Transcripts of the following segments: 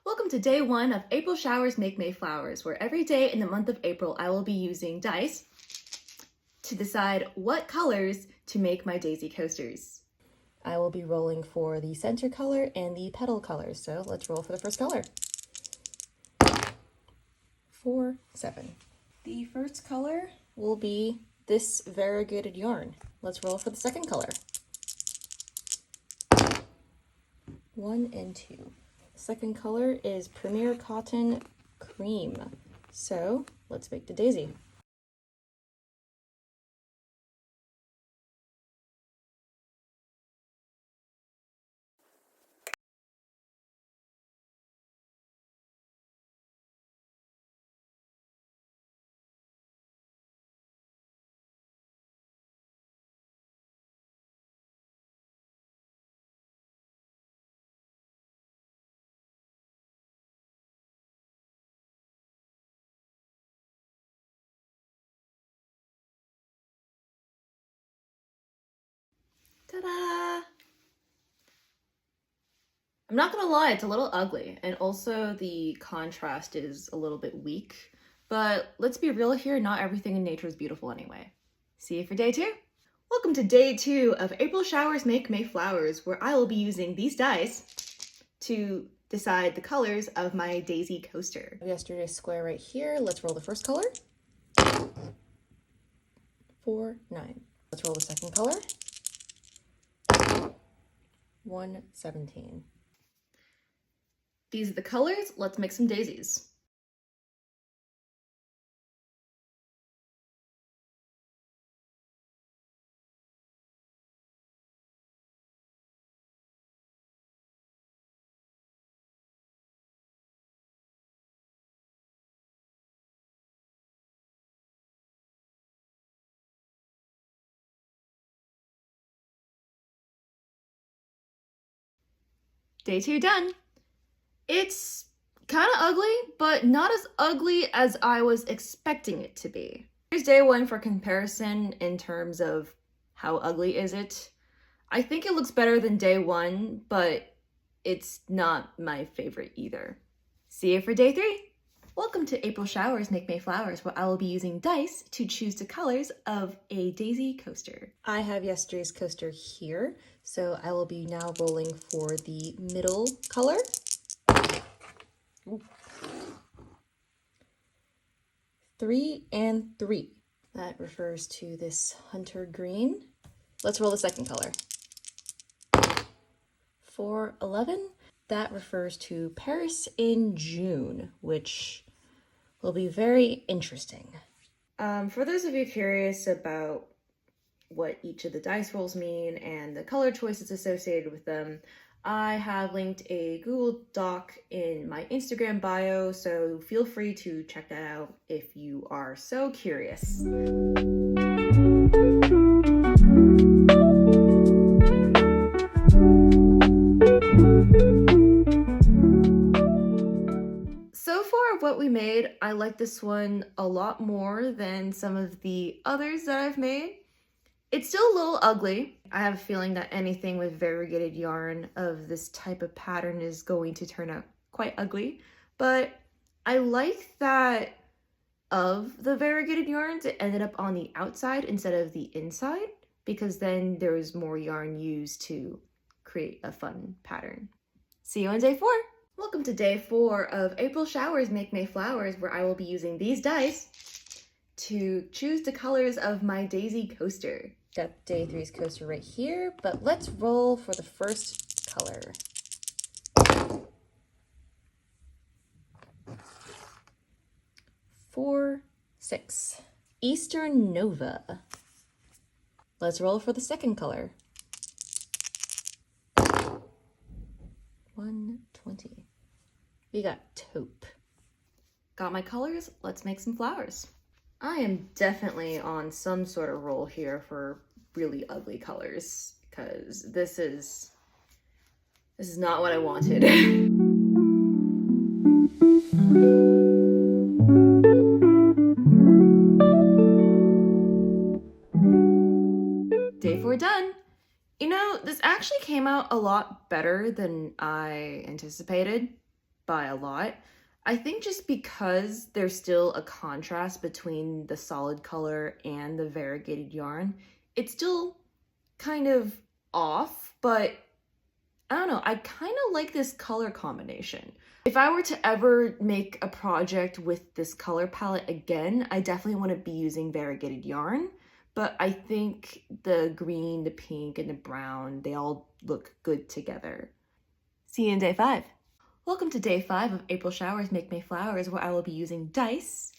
Welcome to day one of April Showers Make May Flowers, where every day in the month of April I will be using dice to decide what colors to make my daisy coasters. I will be rolling for the center color and the petal colors, so let's roll for the first color. 4, 7. The first color will be this variegated yarn. Let's roll for the second color. 1 and 2. The second color is Premier Cotton Cream. So let's make the daisy. Ta-da! I'm not gonna lie, it's a little ugly, and also the contrast is a little bit weak, but let's be real here, not everything in nature is beautiful anyway. See you for day 2. Welcome to day 2 of April Showers Make May Flowers, where I will be using these dice to decide the colors of my daisy coaster. Yesterday's square right here. Let's roll the first color. 4, 9. Let's roll the second color. 1, 17. These are the colors. Let's make some daisies. Day 2 done. It's kind of ugly, but not as ugly as I was expecting it to be. Here's day 1 for comparison in terms of how ugly is it. I think it looks better than day 1, but it's not my favorite either. See you for day 3. Welcome to April Showers Make May Flowers, where I will be using dice to choose the colors of a daisy coaster. I have yesterday's coaster here, so I will be now rolling for the middle color. Ooh. 3 and 3. That refers to this hunter green. Let's roll the second color. 4, 11. That refers to Paris in June, which will be very interesting. For those of you curious about what each of the dice rolls mean and the color choices associated with them, I have linked a Google Doc in my Instagram bio, so feel free to check that out if you are so curious. So far, what we made, I like this one a lot more than some of the others that I've made. It's still a little ugly. I have a feeling that anything with variegated yarn of this type of pattern is going to turn out quite ugly, but I like that of the variegated yarns, it ended up on the outside instead of the inside, because then there was more yarn used to create a fun pattern. See you on day 4. Welcome to day 4 of April Showers Make May Flowers, where I will be using these dice to choose the colors of my daisy coaster. Got day 3's coaster right here, but let's roll for the first color. 4, 6. Eastern Nova. Let's roll for the second color. 120. We got taupe. Got my colors, let's make some flowers. I am definitely on some sort of roll here for really ugly colors, because this is not what I wanted. Day 4 done. You know, this actually came out a lot better than I anticipated. by a lot. I think just because there's still a contrast between the solid color and the variegated yarn, it's still kind of off, but I don't know, I kind of like this color combination. If I were to ever make a project with this color palette again, I definitely want to be using variegated yarn, but I think the green, the pink, and the brown, they all look good together. See you in day 5. Welcome to day 5 of April Showers Make May Flowers, where I will be using dice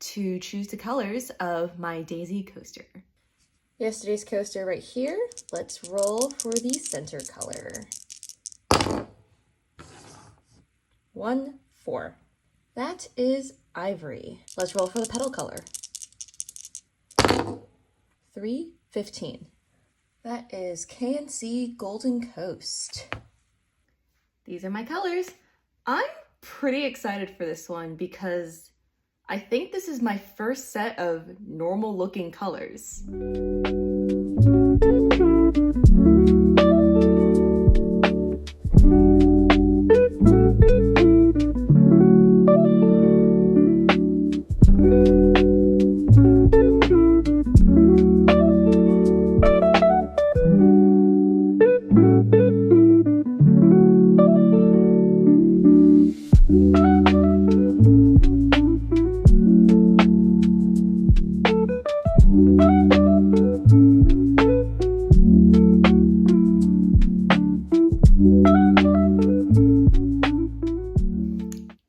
to choose the colors of my daisy coaster. Yesterday's coaster right here. Let's roll for the center color. 1, 4. That is ivory. Let's roll for the petal color. 3, 15. That is KNC Golden Coast. These are my colors. I'm pretty excited for this one because I think this is my first set of normal looking colors.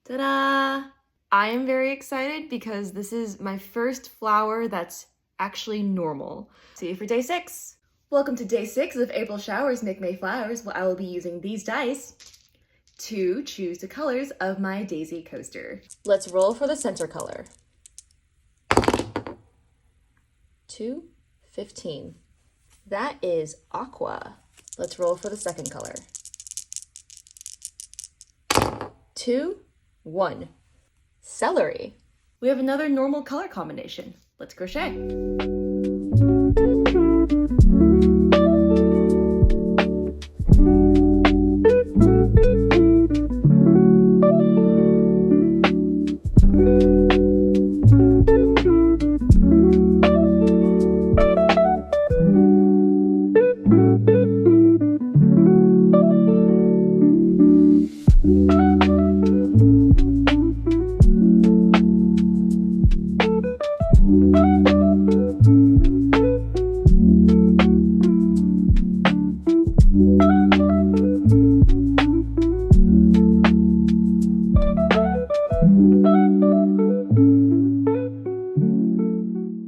Ta-da! I am very excited because this is my first flower that's actually normal. See you for day 6. Welcome to day 6 of April Showers Make May Flowers, where I will be using these dice to choose the colors of my daisy coaster. Let's roll for the center color. 2, 15. That is aqua. Let's roll for the second color. 2, 1. Celery. We have another normal color combination. Let's crochet.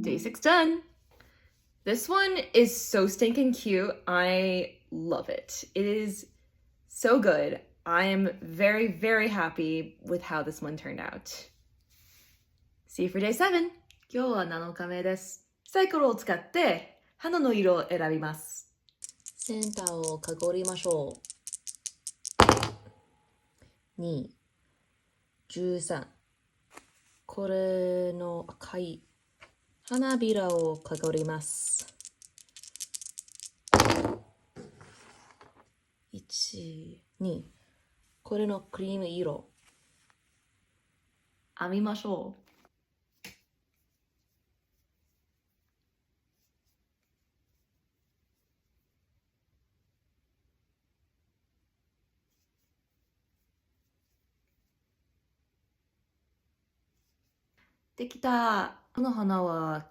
Day 6 done. This one is so stinking cute. I love it. It is so good. I am very, very happy with how this one turned out. See you for day 7. 今日は7日目です。サイコロを使って花の色を選びます。センターをかごりましょう。2、13。これの赤い花びらをかごります。1、2。これのクリーム色。編みましょう。できた。この花は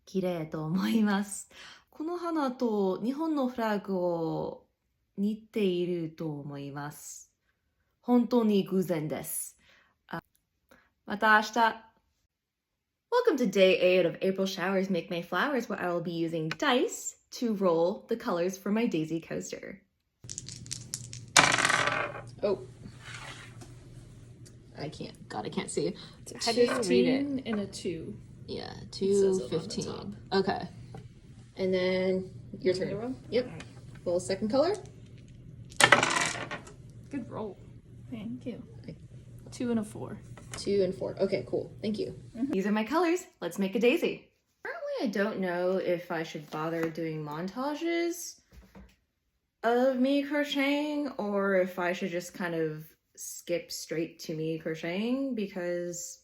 綺麗と思います。この花と日本のフラッグを似ていると思います。本当に偶然です。また明日。Welcome to day 8 of April Showers Make May Flowers, where I will be using dice to roll the colors for my daisy coaster. Oh. I can't see. It's a 15 and a 2. Yeah, 2, 15. Okay. And then your turn. Yep. Roll second color. Good roll. Thank you. 2 and a 4. 2 and 4. Okay, cool. Thank you. These are my colors. Let's make a daisy. Currently, I don't know if I should bother doing montages of me crocheting or if I should just kind of skip straight to me crocheting because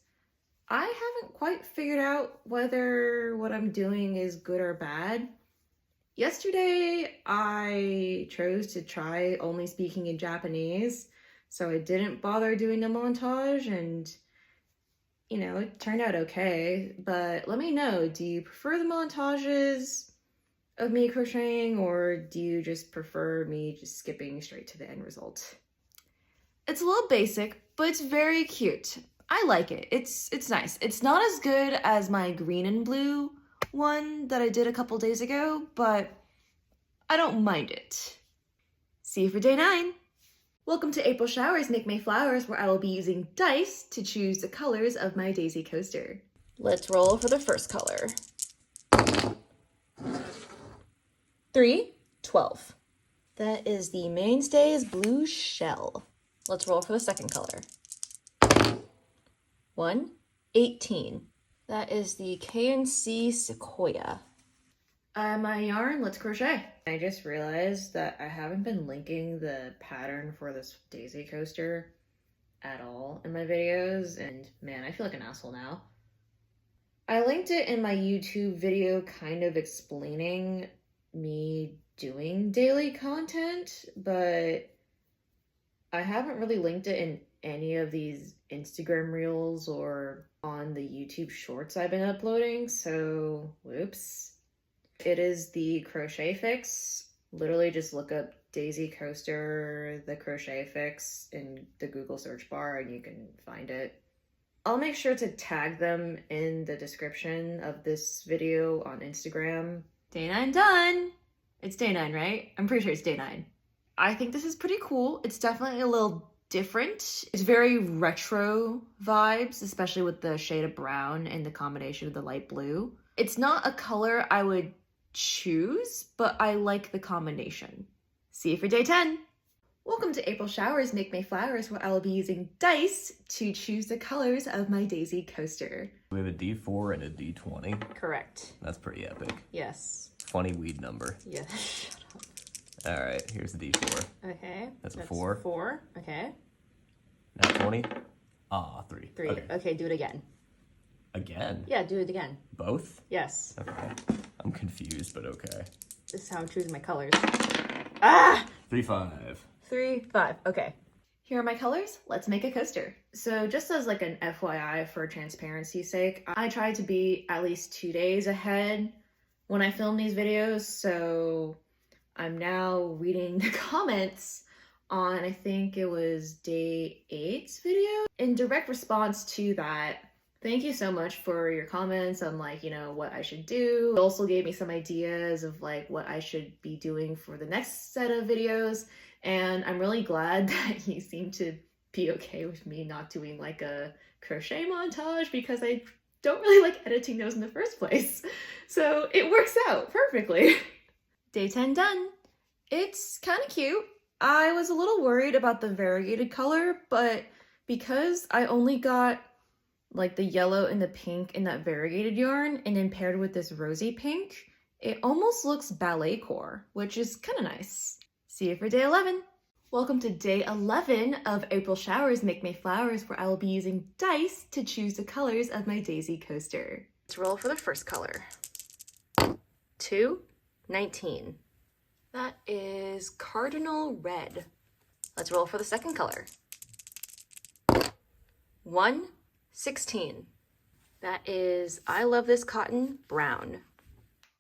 I haven't quite figured out whether what I'm doing is good or bad. Yesterday, I chose to try only speaking in Japanese, so I didn't bother doing the montage, and it turned out okay. But let me know, do you prefer the montages of me crocheting, or do you just prefer me just skipping straight to the end result? It's a little basic, but it's very cute. I like it. It's nice. It's not as good as my green and blue one that I did a couple days ago, but I don't mind it. See you for day 9. Welcome to April Showers Make May Flowers, where I will be using dice to choose the colors of my daisy coaster. Let's roll for the first color. 3, 12. That is the Mainstays Blue Shell. Let's roll for the second color. 1, 18. That is the KNC Sequoia. My yarn, let's crochet. I just realized that I haven't been linking the pattern for this daisy coaster at all in my videos, and man, I feel like an asshole now. I linked it in my YouTube video kind of explaining me doing daily content, but I haven't really linked it in any of these Instagram reels or on the YouTube shorts I've been uploading, so whoops. It is the crochet fix. Literally just look up daisy coaster, the crochet fix in the Google search bar and you can find it. I'll make sure to tag them in the description of this video on Instagram. Day 9 done! It's day 9, right? I'm pretty sure it's day 9. I think this is pretty cool. It's definitely a little different. It's very retro vibes, especially with the shade of brown and the combination of the light blue. It's not a color I would choose, but I like the combination. See you for day 10. Welcome to April Showers Make May Flowers, where I will be using dice to choose the colors of my daisy coaster. We have a D4 and a D20. Correct. That's pretty epic. Yes. Funny weed number. Yes. Shut up. All right, here's the D4. Okay. That's a 4. 4. Okay. Now 20. Ah, 3. 3. Okay, do it again. Again? Yeah, do it again. Both? Yes. Okay. I'm confused, but okay. This is how I'm choosing my colors. Ah! 3, 5. 3, 5. Okay. Here are my colors. Let's make a coaster. So just as like an FYI for transparency's sake, I try to be at least 2 days ahead when I film these videos. So I'm now reading the comments on, I think it was day 8's video. In direct response to that, thank you so much for your comments on like, what I should do. It also gave me some ideas of like what I should be doing for the next set of videos. And I'm really glad that you seem to be okay with me not doing like a crochet montage because I don't really like editing those in the first place. So it works out perfectly. Day 10 done. It's kind of cute. I was a little worried about the variegated color, but because I only got like the yellow and the pink in that variegated yarn and then paired with this rosy pink, it almost looks ballet core, which is kind of nice. See you for day 11. Welcome to day 11 of April Showers Make May Flowers, where I will be using dice to choose the colors of my daisy coaster. Let's roll for the first color. 2, 19. That is Cardinal Red. Let's roll for the second color. 1, 16. That is I Love This Cotton Brown.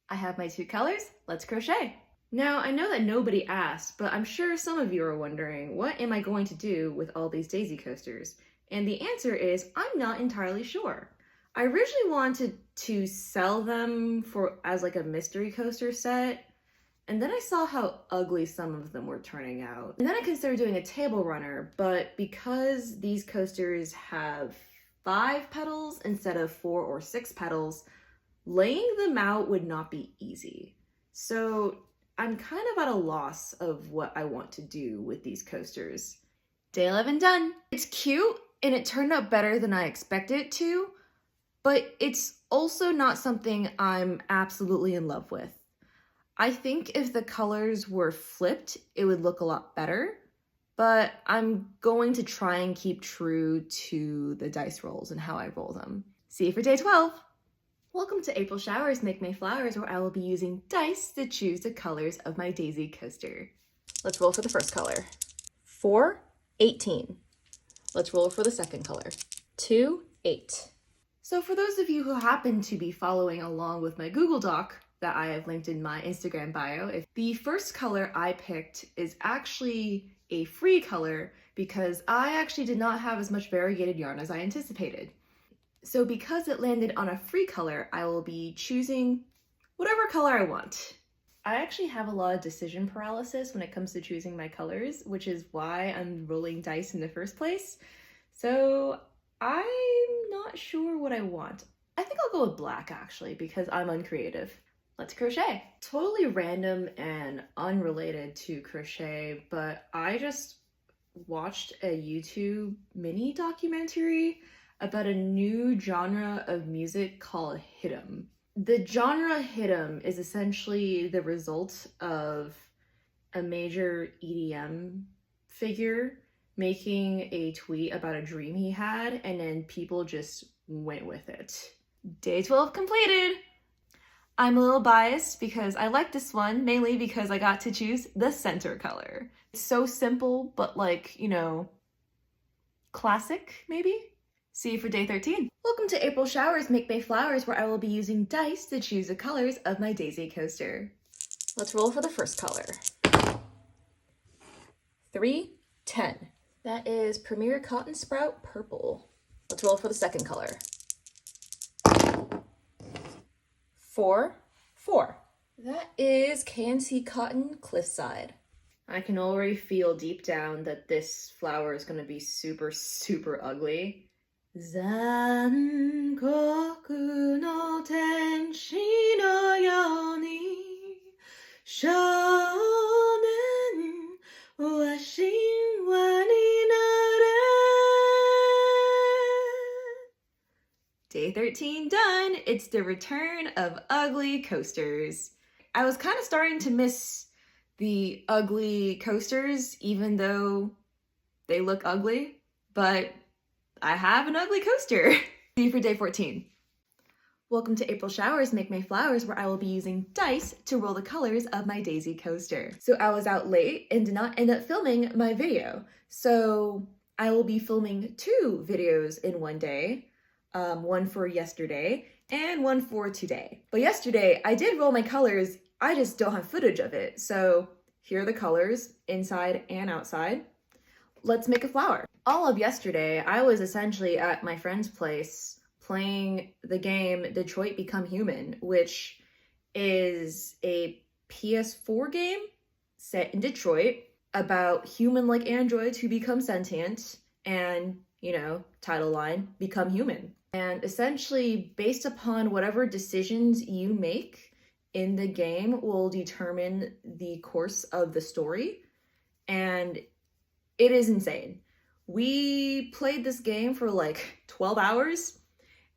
I have my 2 colors. Let's crochet. Now, I know that nobody asked, but I'm sure some of you are wondering, what am I going to do with all these daisy coasters? And the answer is, I'm not entirely sure. I originally wanted to sell them as like a mystery coaster set, and then I saw how ugly some of them were turning out. And then I considered doing a table runner, but because these coasters have 5 petals instead of 4 or 6 petals, laying them out would not be easy. So I'm kind of at a loss of what I want to do with these coasters. Day 11 done. It's cute and it turned out better than I expected it to, but it's also not something I'm absolutely in love with. I think if the colors were flipped, it would look a lot better, but I'm going to try and keep true to the dice rolls and how I roll them. See you for day 12. Welcome to April Showers Make May Flowers, where I will be using dice to choose the colors of my daisy coaster. Let's roll for the first color. 4, 18. Let's roll for the second color. 2, 8. So for those of you who happen to be following along with my Google Doc that I have linked in my Instagram bio, the first color I picked is actually a free color because I actually did not have as much variegated yarn as I anticipated. So because it landed on a free color, I will be choosing whatever color I want. I actually have a lot of decision paralysis when it comes to choosing my colors, which is why I'm rolling dice in the first place. So I'm not sure what I want. I think I'll go with black actually because I'm uncreative. Let's crochet. Totally random and unrelated to crochet, but I just watched a YouTube mini documentary about a new genre of music called hit'em. The genre hit'em is essentially the result of a major EDM figure making a tweet about a dream he had, and then people just went with it. Day 12 completed! I'm a little biased because I like this one, mainly because I got to choose the center color. It's so simple, but like, you know, classic, maybe? See you for day 13. Welcome to April Showers Make May Flowers, where I will be using dice to choose the colors of my daisy coaster. Let's roll for the first color. 3, 10. That is Premier Cotton Sprout Purple. Let's roll for the second color. 4, 4. That is KNC Cotton Cliffside. I can already feel deep down that this flower is going to be super, super ugly. Zankoku no tenshi no yoni shonen wa shinwa ni nare. Day 13 done. It's the return of ugly coasters. I was kind of starting to miss the ugly coasters, even though they look ugly, but I have an ugly coaster. See you for day 14. Welcome to April Showers Make May Flowers, where I will be using dice to roll the colors of my daisy coaster. So I was out late and did not end up filming my video. So I will be filming 2 videos in one day, one for yesterday and one for today. But yesterday I did roll my colors, I just don't have footage of it. So here are the colors inside and outside. Let's make a flower. All of yesterday, I was essentially at my friend's place playing the game Detroit Become Human, which is a PS4 game set in Detroit about human-like androids who become sentient and, you know, title line, become human. And essentially, based upon whatever decisions you make in the game will determine the course of the story. And it is insane. We played this game for like 12 hours,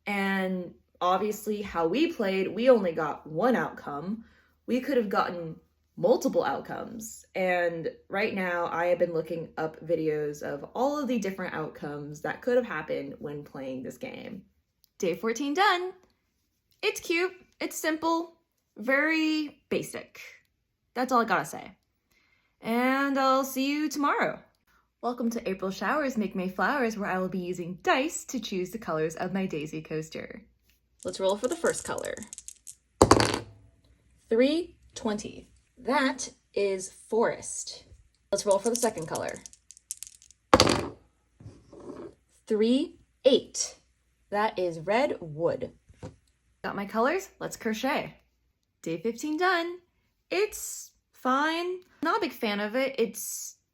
and obviously how we played, we only got one outcome. We could have gotten multiple outcomes. And right now I have been looking up videos of all of the different outcomes that could have happened when playing this game. Day 14 done. It's cute, it's simple, very basic. That's all I gotta say. And I'll see you tomorrow. Welcome to April Showers Make May Flowers, where I will be using dice to choose the colors of my daisy coaster. Let's roll for the first color. 3, 20. That is Forest. Let's roll for the second color. 3, 8. That is Red Wood. Got my colors? Let's crochet. Day 15 done. It's fine. Not a big fan of it.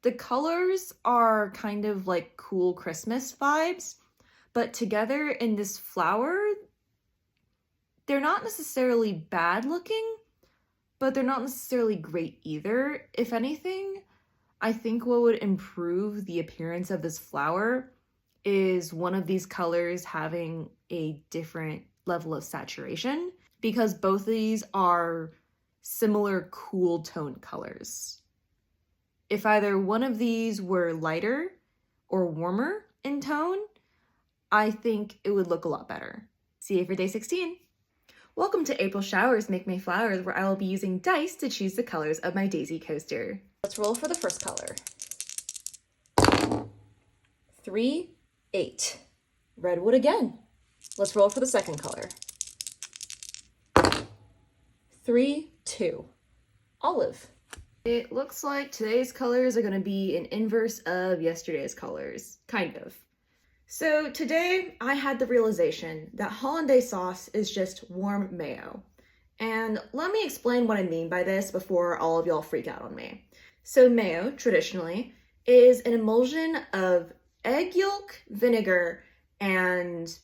The colors are kind of like cool Christmas vibes, but together in this flower, they're not necessarily bad looking, but they're not necessarily great either. If anything, I think what would improve the appearance of this flower is one of these colors having a different level of saturation, because both of these are similar cool tone colors. If either one of these were lighter or warmer in tone, I think it would look a lot better. See you for day 16. Welcome to April Showers Make May Flowers, where I will be using dice to choose the colors of my daisy coaster. Let's roll for the first color. 3, 8. Redwood again. Let's roll for the second color. 3, 2. Olive. It looks like today's colors are going to be an inverse of yesterday's colors, kind of. So today I had the realization that hollandaise sauce is just warm mayo. And let me explain what I mean by this before all of y'all freak out on me. So mayo, traditionally, is an emulsion of egg yolk, vinegar, and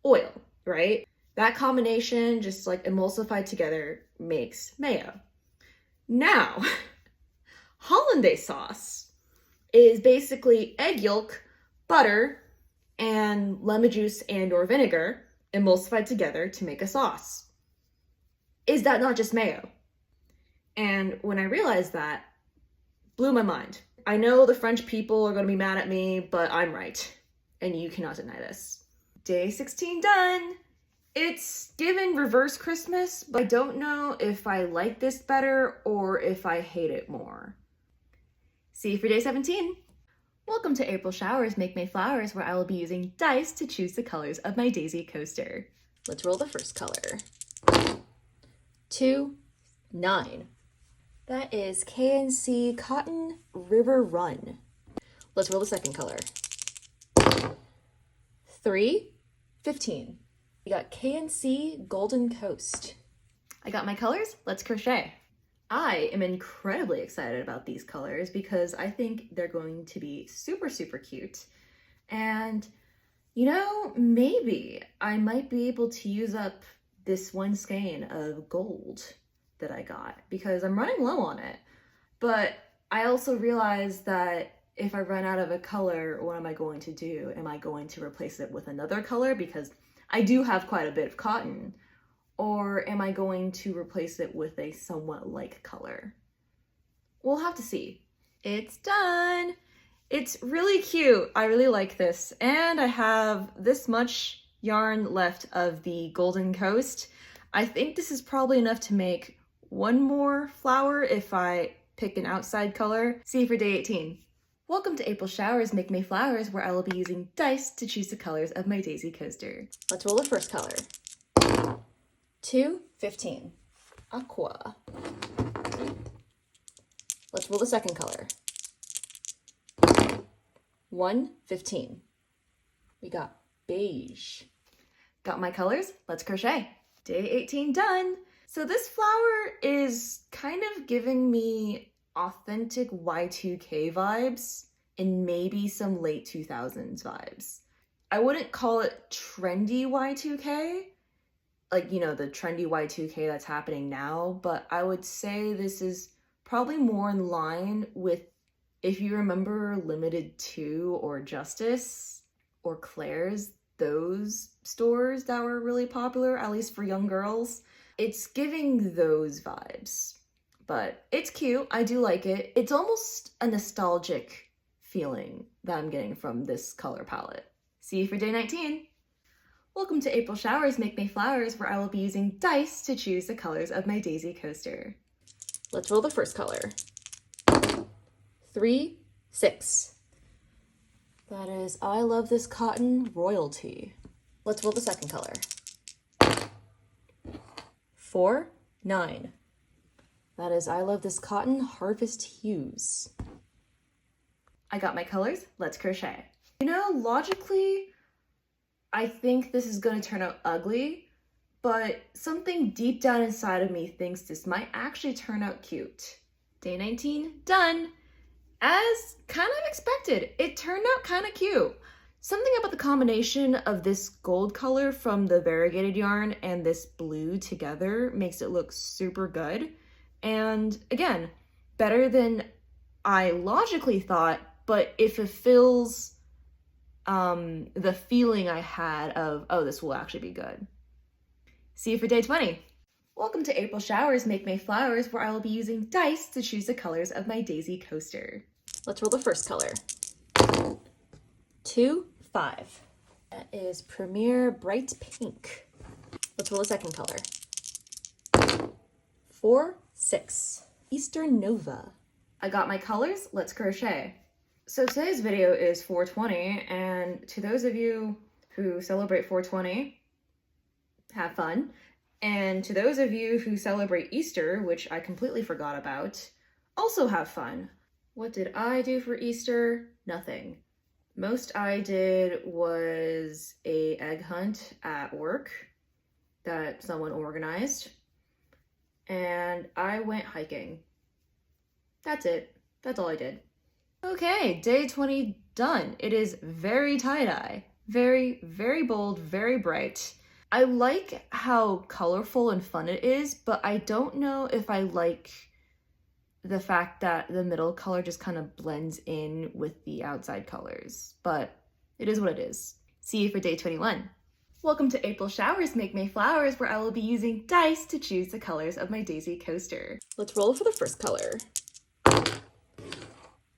oil, right? That combination, just like emulsified together, makes mayo. Now, hollandaise sauce is basically egg yolk, butter, and lemon juice and or vinegar emulsified together to make a sauce. Is that not just mayo? And when I realized that, blew my mind. I know the French people are going to be mad at me, but I'm right. And you cannot deny this. Day 16 done. It's given reverse Christmas, but I don't know if I like this better or if I hate it more. See you for day 17. Welcome to April Showers Make May Flowers, where I will be using dice to choose the colors of my daisy coaster. Let's roll the first color. 2, 9. That is KNC Cotton River Run. Let's roll the second color. 3, 15. We got KNC Golden Coast. I got my colors, let's crochet. I am incredibly excited about these colors because I think they're going to be super, super cute. And, you know, maybe I might be able to use up this one skein of gold that I got because I'm running low on it. But I also realized that if I run out of a color, what am I going to do? Am I going to replace it with another color? Because I do have quite a bit of cotton. Or am I going to replace it with a somewhat like color? We'll have to see. It's done. It's really cute. I really like this. And I have this much yarn left of the Golden Coast. I think this is probably enough to make one more flower if I pick an outside color. See you for day 18. Welcome to April Showers Make May Flowers, where I will be using dice to choose the colors of my daisy coaster. Let's roll the first color. 2, 15. Aqua. Let's roll the second color. 1, 15. We got beige. Got my colors? Let's crochet. Day 18 done. So this flower is kind of giving me authentic Y2K vibes and maybe some late 2000s vibes. I wouldn't call it trendy Y2K, like, you know, the trendy Y2K that's happening now, but I would say this is probably more in line with, if you remember Limited 2 or Justice or Claire's, those stores that were really popular, at least for young girls. It's giving those vibes, but it's cute. I do like it. It's almost a nostalgic feeling that I'm getting from this color palette. See you for day 19. Welcome to April Showers Make May Flowers, where I will be using dice to choose the colors of my daisy coaster. Let's roll the first color. 3, 6. That is I Love This Cotton Royalty. Let's roll the second color. 4, 9. That is I Love This Cotton Harvest Hues. I got my colors, let's crochet. You know, logically, I think this is going to turn out ugly, but something deep down inside of me thinks this might actually turn out cute. Day 19, done. As kind of expected, it turned out kind of cute. Something about the combination of this gold color from the variegated yarn and this blue together makes it look super good. And again, better than I logically thought, but it fulfills the feeling I had of, oh, this will actually be good. See you for day 20. Welcome to April Showers Make May Flowers, where I will be using dice to choose the colors of my daisy coaster. Let's roll the first color. 2, 5. That is Premier Bright Pink. Let's roll the second color. 4, 6. Eastern Nova. I got my colors, let's crochet. So today's video is 420, and to those of you who celebrate 420, have fun. And to those of you who celebrate Easter, which I completely forgot about, also have fun. What did I do for Easter? Nothing. Most I did was a egg hunt at work that someone organized, and I went hiking. That's it. That's all I did. Okay, day 20 done. It is very tie-dye. Very, very bold, very bright. I like how colorful and fun it is, but I don't know if I like the fact that the middle color just kind of blends in with the outside colors. But it is what it is. See you for day 21. Welcome to April Showers Make May Flowers, where I will be using dice to choose the colors of my daisy coaster. Let's roll for the first color.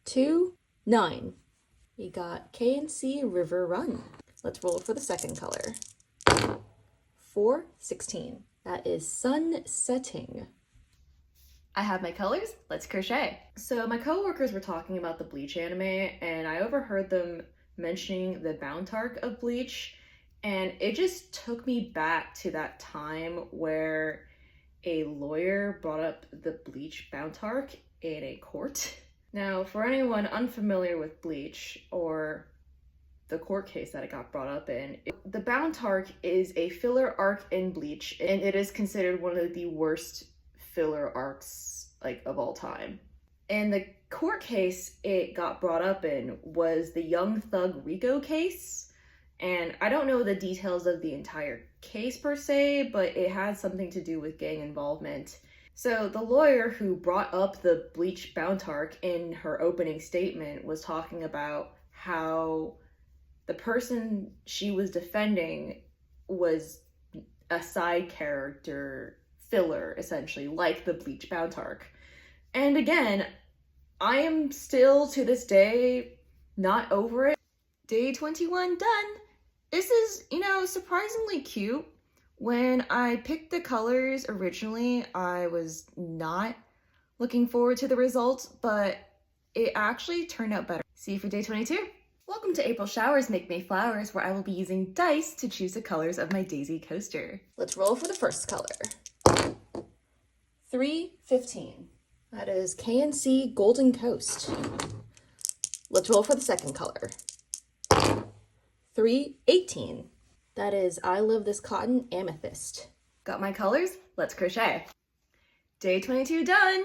2, 9. We got K&C River Run. Let's roll for the second color. 4, 16. That is Sun Setting. I have my colors, let's crochet. So my coworkers were talking about the Bleach anime, and I overheard them mentioning the Bound arc of Bleach, and it just took me back to that time where a lawyer brought up the Bleach Bound arc in a court. Now, for anyone unfamiliar with Bleach, or the court case that it got brought up in, the Bound arc is a filler arc in Bleach, and it is considered one of the worst filler arcs of all time. And the court case it got brought up in was the Young Thug Rico case, and I don't know the details of the entire case per se, but it had something to do with gang involvement. So the lawyer who brought up the Bleach Bound arc in her opening statement was talking about how the person she was defending was a side character filler, essentially, like the Bleach Bound arc. And again, I am still, to this day, not over it. Day 21 done. This is, surprisingly cute. When I picked the colors originally, I was not looking forward to the results, but it actually turned out better. See you for day 22. Welcome to April Showers Make May Flowers, where I will be using dice to choose the colors of my daisy coaster. Let's roll for the first color. 3, 15. That is K&C Golden Coast. Let's roll for the second color. 3, 18. That is I Love This Cotton Amethyst. Got my colors? Let's crochet. Day 22 done.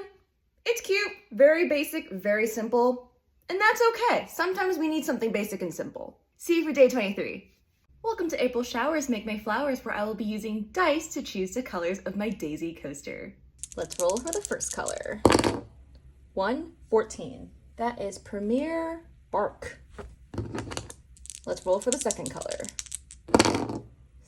It's cute, very basic, very simple, and that's okay. Sometimes we need something basic and simple. See you for day 23. Welcome to April Showers Make May Flowers, where I will be using dice to choose the colors of my daisy coaster. Let's roll for the first color. 1, 14. That is Premier Bark. Let's roll for the second color.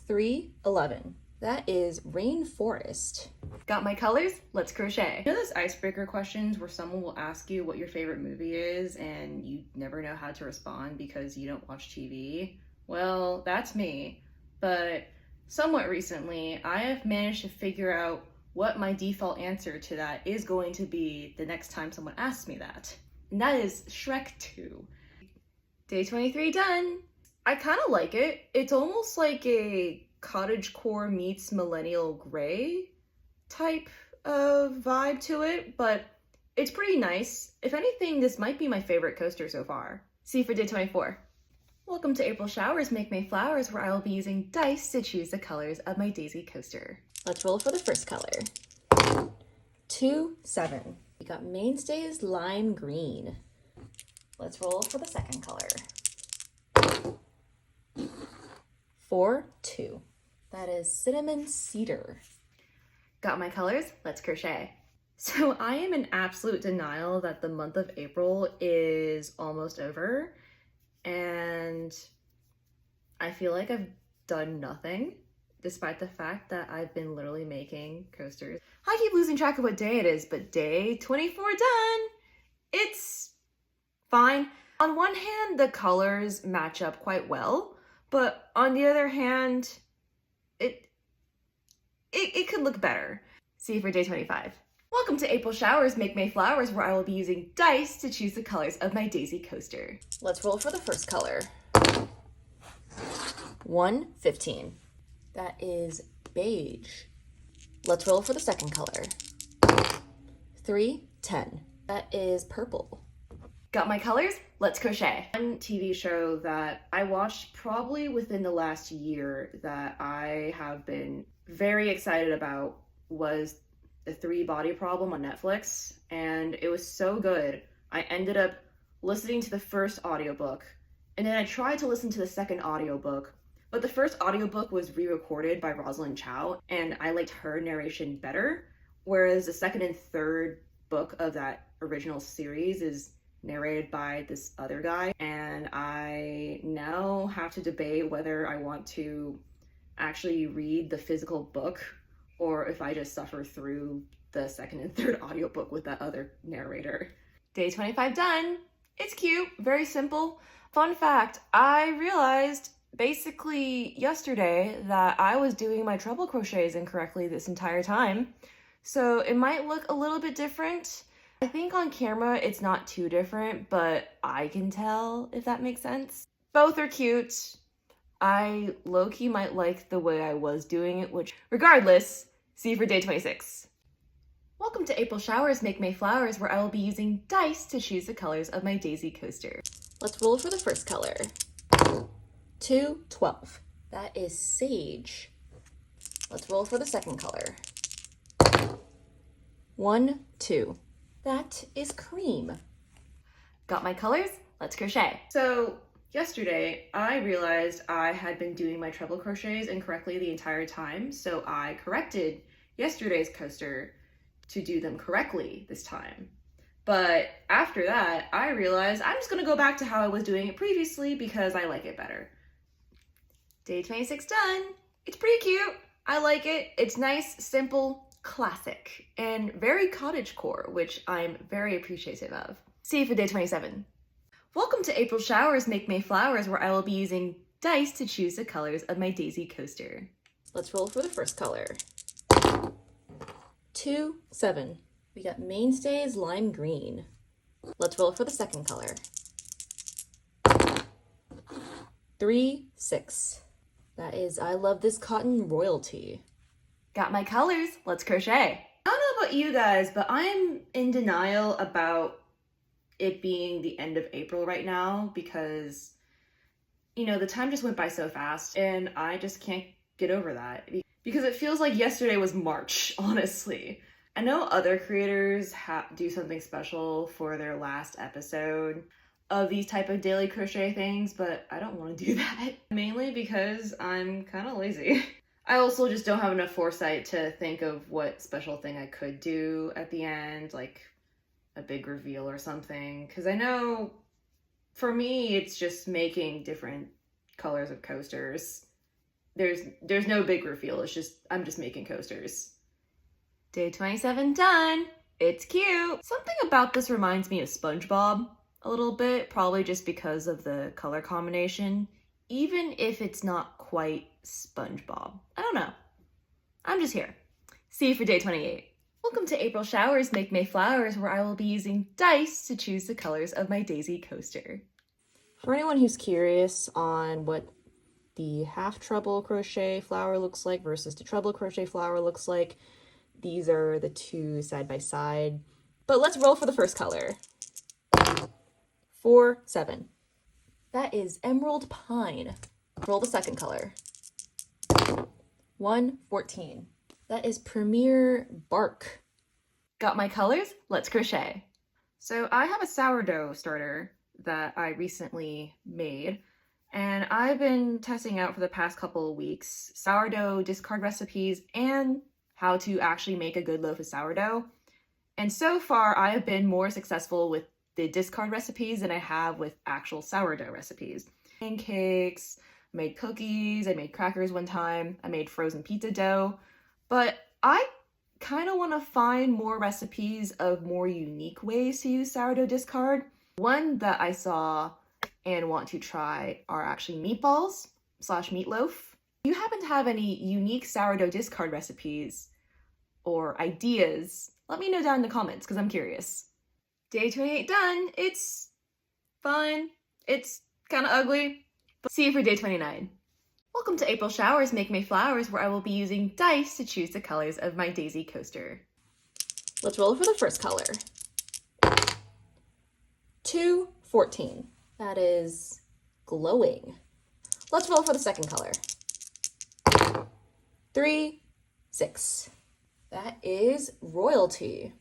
3, 11. That is Rainforest. Got my colors? Let's crochet. You know those icebreaker questions where someone will ask you what your favorite movie is and you never know how to respond because you don't watch TV? Well, that's me. But somewhat recently, I have managed to figure out what my default answer to that is going to be the next time someone asks me that. And that is Shrek 2. Day 23 done. I kind of like it. It's almost like a cottagecore meets millennial gray type of vibe to it, but it's pretty nice. If anything, this might be my favorite coaster so far. See you for day 24. Welcome to April Showers Make May Flowers, where I will be using dice to choose the colors of my daisy coaster. Let's roll for the first color. 2, 7. We got Mainstays Lime Green. Let's roll for the second color. 4, 2. That is Cinnamon Cedar. Got my colors? Let's crochet. So I am in absolute denial that the month of April is almost over, and I feel like I've done nothing, despite the fact that I've been literally making coasters. I keep losing track of what day it is, but day 24 done! It's fine. On one hand, the colors match up quite well, but on the other hand, it could look better. See you for day 25. Welcome to April Showers Make May Flowers, where I will be using dice to choose the colors of my daisy coaster. Let's roll for the first color. 1, 15. That is beige. Let's roll for the second color. 3, 10. That is purple. Got my colors? Let's crochet. One TV show that I watched probably within the last year that I have been very excited about was The Three Body Problem on Netflix, and it was so good. I ended up listening to the first audiobook, and then I tried to listen to the second audiobook, but the first audiobook was re-recorded by Rosalind Chow, and I liked her narration better, whereas the second and third book of that original series is narrated by this other guy, and I now have to debate whether I want to actually read the physical book or if I just suffer through the second and third audiobook with that other narrator. Day 25 done. It's cute, very simple. Fun fact, I realized basically yesterday that I was doing my treble crochets incorrectly this entire time. So it might look a little bit different. I think on camera it's not too different, but I can tell, if that makes sense. Both are cute. I low-key might like the way I was doing it, which regardless, see you for day 26. Welcome to April Showers Make May Flowers, where I will be using dice to choose the colors of my daisy coaster. Let's roll for the first color. 2, 12. That is sage. Let's roll for the second color. 1, 2. That is cream. Got my colors? Let's crochet. So yesterday, I realized I had been doing my treble crochets incorrectly the entire time, so I corrected yesterday's coaster to do them correctly this time. But after that, I realized I'm just gonna go back to how I was doing it previously because I like it better. Day 26 done. It's pretty cute. I like it. It's nice, simple, classic, and very cottagecore, which I'm very appreciative of. See you for day 27. Welcome to April Showers Make May Flowers, where I will be using dice to choose the colors of my daisy coaster. Let's roll for the first color. 2, 7. We got Mainstays Lime Green. Let's roll for the second color. 3, 6. That is I Love This Cotton Royalty. Got my colors, let's crochet. I don't know about you guys, but I'm in denial about it being the end of April right now because, you know, the time just went by so fast and I just can't get over that because it feels like yesterday was March, honestly. I know other creators do something special for their last episode of these type of daily crochet things, but I don't want to do that. Mainly because I'm kind of lazy. I also just don't have enough foresight to think of what special thing I could do at the end, like a big reveal or something. Because I know for me, it's just making different colors of coasters. There's no big reveal. It's just, I'm just making coasters. Day 27 done. It's cute. Something about this reminds me of SpongeBob a little bit, probably just because of the color combination, even if it's not quite SpongeBob. I don't know. I'm just here. See you for day 28. Welcome to April Showers Make May Flowers, where I will be using dice to choose the colors of my daisy coaster. For anyone who's curious on what the half treble crochet flower looks like versus the treble crochet flower looks like, these are the two side by side. But let's roll for the first color. 4, 7. That is Emerald Pine. Roll the second color. 1, 14. That is Premier Bark. Got my colors? Let's crochet. So I have a sourdough starter that I recently made, and I've been testing out for the past couple of weeks sourdough discard recipes and how to actually make a good loaf of sourdough. And so far, I have been more successful with the discard recipes than I have with actual sourdough recipes. Pancakes, I made cookies, I made crackers one time, I made frozen pizza dough, but I kind of want to find more recipes of more unique ways to use sourdough discard. One that I saw and want to try are actually meatballs / meatloaf. If you happen to have any unique sourdough discard recipes or ideas, let me know down in the comments because I'm curious. Day 28 done. It's fun. It's kind of ugly. But see you for day 29. Welcome to April Showers Make Me Flowers, where I will be using dice to choose the colors of my daisy coaster. Let's roll for the first color. 2, 14. That is glowing. Let's roll for the second color. 3, 6. That is royalty.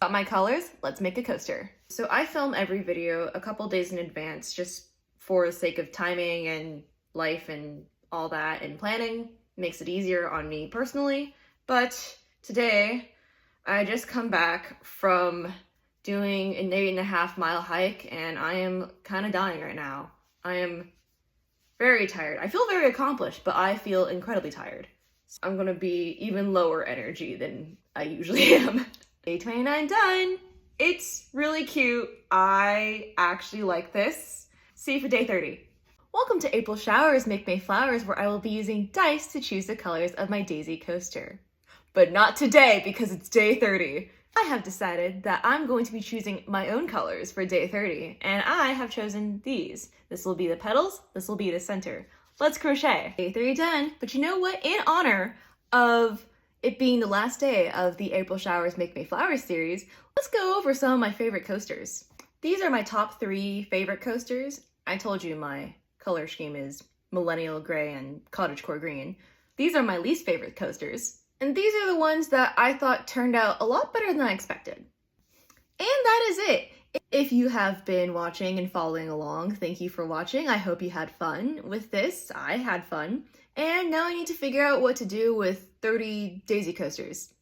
Got my colors? Let's make a coaster. So I film every video a couple days in advance just for the sake of timing and life and all that and planning. Makes it easier on me personally. But today I just come back from doing an 8.5 mile hike and I am kind of dying right now. I am very tired. I feel very accomplished, but I feel incredibly tired. So I'm gonna be even lower energy than I usually am. Day 29 done. It's really cute. I actually like this. See you for day 30. Welcome to April Showers Make Me Flowers, where I will be using dice to choose the colors of my daisy coaster. But not today because it's day 30. I have decided that I'm going to be choosing my own colors for day 30, and I have chosen these. This will be the petals, this will be the center. Let's crochet. Day 30 done, but you know what? In honor of it being the last day of the April Showers Make Me Flowers series, let's go over some of my favorite coasters. These are my top 3 favorite coasters. I told you my color scheme is millennial gray and cottagecore green. These are my least favorite coasters. And these are the ones that I thought turned out a lot better than I expected. And that is it. If you have been watching and following along, thank you for watching. I hope you had fun with this. I had fun. And now I need to figure out what to do with 30 daisy coasters.